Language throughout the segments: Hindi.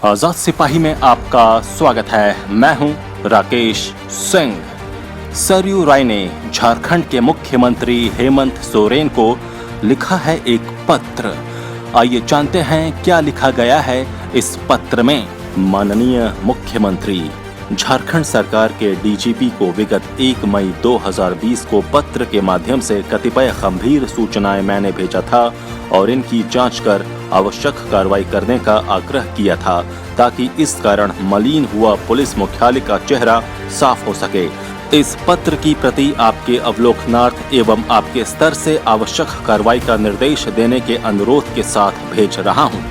आजाद सिपाही में आपका स्वागत है। मैं हूं राकेश सिंह। सरयू राय ने झारखंड के मुख्यमंत्री हेमंत सोरेन को लिखा है एक पत्र। आइए जानते हैं क्या लिखा गया है इस पत्र में। माननीय मुख्यमंत्री, झारखंड सरकार के डीजीपी को विगत 1 मई 2020 को पत्र के माध्यम से कतिपय गंभीर सूचनाएं मैंने भेजा था और इनकी जांच कर आवश्यक कार्रवाई करने का आग्रह किया था, ताकि इस कारण मलिन हुआ पुलिस मुख्यालय का चेहरा साफ हो सके। इस पत्र की प्रति आपके अवलोकनार्थ एवं आपके स्तर से आवश्यक कार्रवाई का निर्देश देने के अनुरोध के साथ भेज रहा हूं।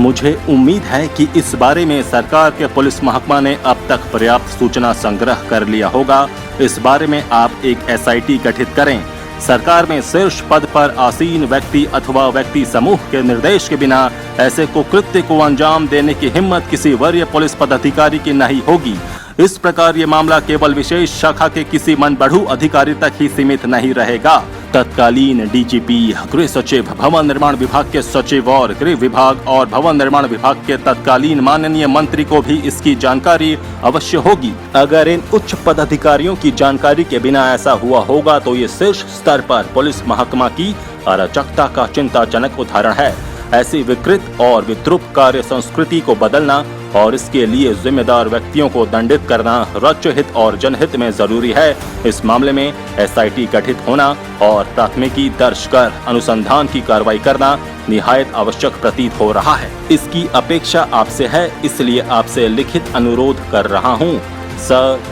मुझे उम्मीद है कि इस बारे में सरकार के पुलिस महकमा ने अब तक पर्याप्त सूचना संग्रह कर लिया होगा। इस बारे में आप एक एसआईटी गठित करें। सरकार में शीर्ष पद पर आसीन व्यक्ति अथवा व्यक्ति समूह के निर्देश के बिना ऐसे कुकृत्य को अंजाम देने की हिम्मत किसी वरीय पुलिस पदाधिकारी की नहीं होगी। इस प्रकार ये मामला केवल विशेष शाखा के किसी मनबढ़ू अधिकारी तक ही सीमित नहीं रहेगा। तत्कालीन डीजीपी, गृह सचिव, भवन निर्माण विभाग के सचिव और गृह विभाग और भवन निर्माण विभाग के तत्कालीन माननीय मंत्री को भी इसकी जानकारी अवश्य होगी। अगर इन उच्च पदाधिकारियों की जानकारी के बिना ऐसा हुआ होगा तो ये शीर्ष स्तर पर पुलिस महकमा की अराजकता का चिंताजनक उदाहरण है। ऐसी विकृत और विद्रूप कार्य संस्कृति को बदलना और इसके लिए जिम्मेदार व्यक्तियों को दंडित करना राज्य हित और जनहित में जरूरी है। इस मामले में एसआईटी गठित होना और प्राथमिकी दर्ज कर अनुसंधान की कार्रवाई करना निहायत आवश्यक प्रतीत हो रहा है। इसकी अपेक्षा आपसे है, इसलिए आपसे लिखित अनुरोध कर रहा हूँ।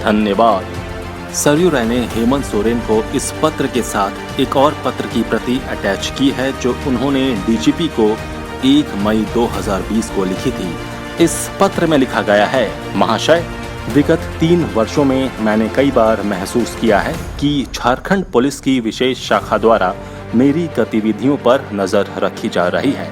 धन्यवाद। सरयू राय ने हेमंत सोरेन को इस पत्र के साथ एक और पत्र की प्रति अटैच की है, जो उन्होंने डीजीपी को 1 मई 2020 को लिखी थी। इस पत्र में लिखा गया है, महाशय, विगत 3 वर्षों में मैंने कई बार महसूस किया है कि झारखंड पुलिस की विशेष शाखा द्वारा मेरी गतिविधियों पर नजर रखी जा रही है।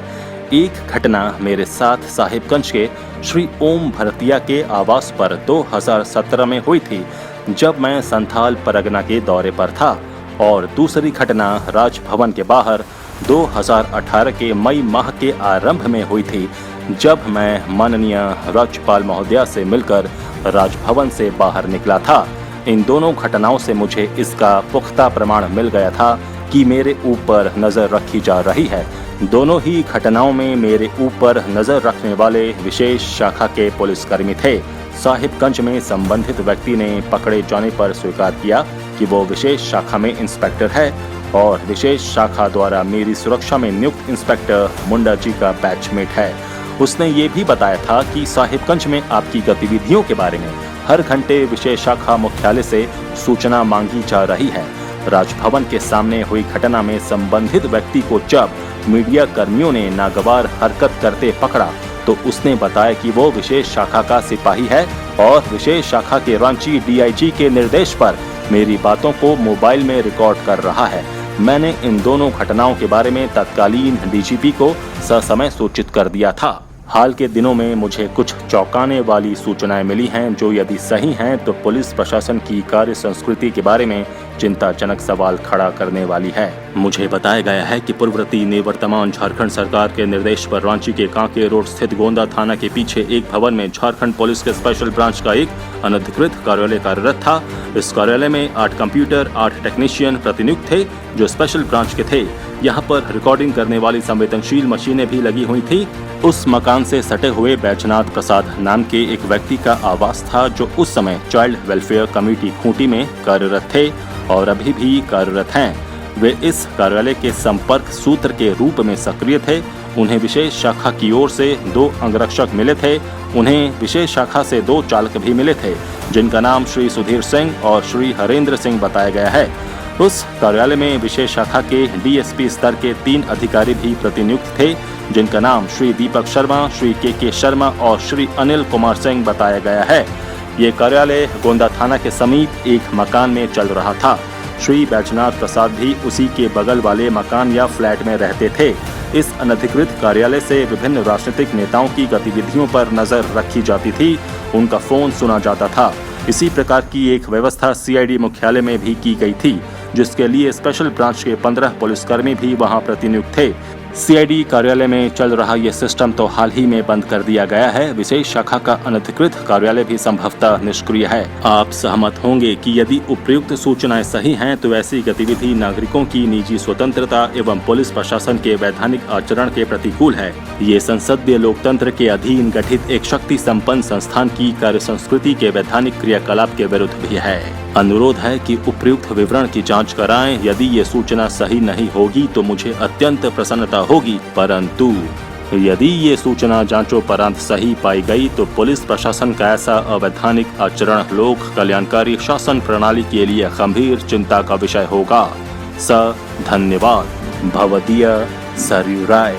एक घटना मेरे साथ साहिबगंज के श्री ओम भरतिया के आवास पर 2017 में हुई थी, जब मैं संथाल परगना के दौरे पर था, और दूसरी घटना राजभवन के बाहर 2018 के मई माह के आरंभ में हुई थी, जब मैं माननीय राज्यपाल महोदया से मिलकर राजभवन से बाहर निकला था। इन दोनों घटनाओं से मुझे इसका पुख्ता प्रमाण मिल गया था कि मेरे ऊपर नजर रखी जा रही है। दोनों ही घटनाओं में मेरे ऊपर नजर रखने वाले विशेष शाखा के पुलिसकर्मी थे। साहिबगंज में संबंधित व्यक्ति ने पकड़े जाने पर स्वीकार किया कि वो विशेष शाखा में इंस्पेक्टर है और विशेष शाखा द्वारा मेरी सुरक्षा में नियुक्त इंस्पेक्टर मुंडा जी का बैचमेट है। उसने ये भी बताया था कि साहिबगंज में आपकी गतिविधियों के बारे में हर घंटे विशेष शाखा मुख्यालय से सूचना मांगी जा रही है। राजभवन के सामने हुई घटना में संबंधित व्यक्ति को जब मीडिया कर्मियों ने नागवार हरकत करते पकड़ा तो उसने बताया कि वो विशेष शाखा का सिपाही है और विशेष शाखा के रांची डीआईजी के निर्देश पर मेरी बातों को मोबाइल में रिकॉर्ड कर रहा है। मैंने इन दोनों घटनाओं के बारे में तत्कालीन डीजीपी को ससमय सूचित कर दिया था। हाल के दिनों में मुझे कुछ चौंकाने वाली सूचनाएं मिली हैं, जो यदि सही हैं तो पुलिस प्रशासन की कार्य संस्कृति के बारे में चिंताजनक सवाल खड़ा करने वाली है। मुझे बताया गया है कि पूर्ववर्ती निवर्तमान झारखंड सरकार के निर्देश पर रांची के कांके रोड स्थित गोंदा थाना के पीछे एक भवन में झारखंड पुलिस के स्पेशल ब्रांच का एक अनधिकृत कार्यालय कार्यरत था। इस कार्यालय में 8 कंप्यूटर, 8 टेक्नीशियन प्रतिनियुक्त थे जो स्पेशल ब्रांच के थे। यहाँ पर रिकॉर्डिंग करने वाली संवेदनशील मशीनें भी लगी हुई थी। उस मकान से सटे हुए बैजनाथ प्रसाद नाम के एक व्यक्ति का आवास था, जो उस समय चाइल्ड वेलफेयर कमेटी खूंटी में कार्यरत थे और अभी भी कार्यरत हैं। वे इस कार्यालय के संपर्क सूत्र के रूप में सक्रिय थे। उन्हें विशेष शाखा की ओर से 2 अंगरक्षक मिले थे। उन्हें विशेष शाखा से 2 चालक भी मिले थे, जिनका नाम श्री सुधीर सिंह और श्री हरेंद्र सिंह बताया गया है। उस कार्यालय में विशेष शाखा के डीएसपी स्तर के 3 अधिकारी भी प्रतिनियुक्त थे, जिनका नाम श्री दीपक शर्मा, श्री के शर्मा और श्री अनिल कुमार सिंह बताया गया है। ये कार्यालय गोंदा थाना के समीप एक मकान में चल रहा था। श्री बैजनाथ प्रसाद भी उसी के बगल वाले मकान या फ्लैट में रहते थे। इस अनधिकृत कार्यालय से विभिन्न राजनीतिक नेताओं की गतिविधियों पर नजर रखी जाती थी, उनका फोन सुना जाता था। इसी प्रकार की एक व्यवस्था सीआईडी मुख्यालय में भी की गई थी, जिसके लिए स्पेशल ब्रांच के 15 पुलिसकर्मी भी वहां प्रतिनियुक्त थे। सीआईडी कार्यालय में चल रहा यह सिस्टम तो हाल ही में बंद कर दिया गया है। विशेष शाखा का अनधिकृत कार्यालय भी संभवतः निष्क्रिय है। आप सहमत होंगे कि यदि उपयुक्त सूचनाएं सही हैं तो ऐसी गतिविधि नागरिकों की निजी स्वतंत्रता एवं पुलिस प्रशासन के वैधानिक आचरण के प्रतिकूल है। ये संसदीय लोकतंत्र के अधीन गठित एक शक्ति संपन्न संस्थान की कार्य संस्कृति के वैधानिक क्रियाकलाप के विरुद्ध भी है। अनुरोध है कि उपयुक्त विवरण की जांच कराएं। यदि ये सूचना सही नहीं होगी तो मुझे अत्यंत प्रसन्नता होगी, परंतु यदि ये सूचना जांचोपरांत सही पाई गई तो पुलिस प्रशासन का ऐसा अवैधानिक आचरण लोक कल्याणकारी शासन प्रणाली के लिए गंभीर चिंता का विषय होगा। धन्यवाद। भवदीय सरयू राय।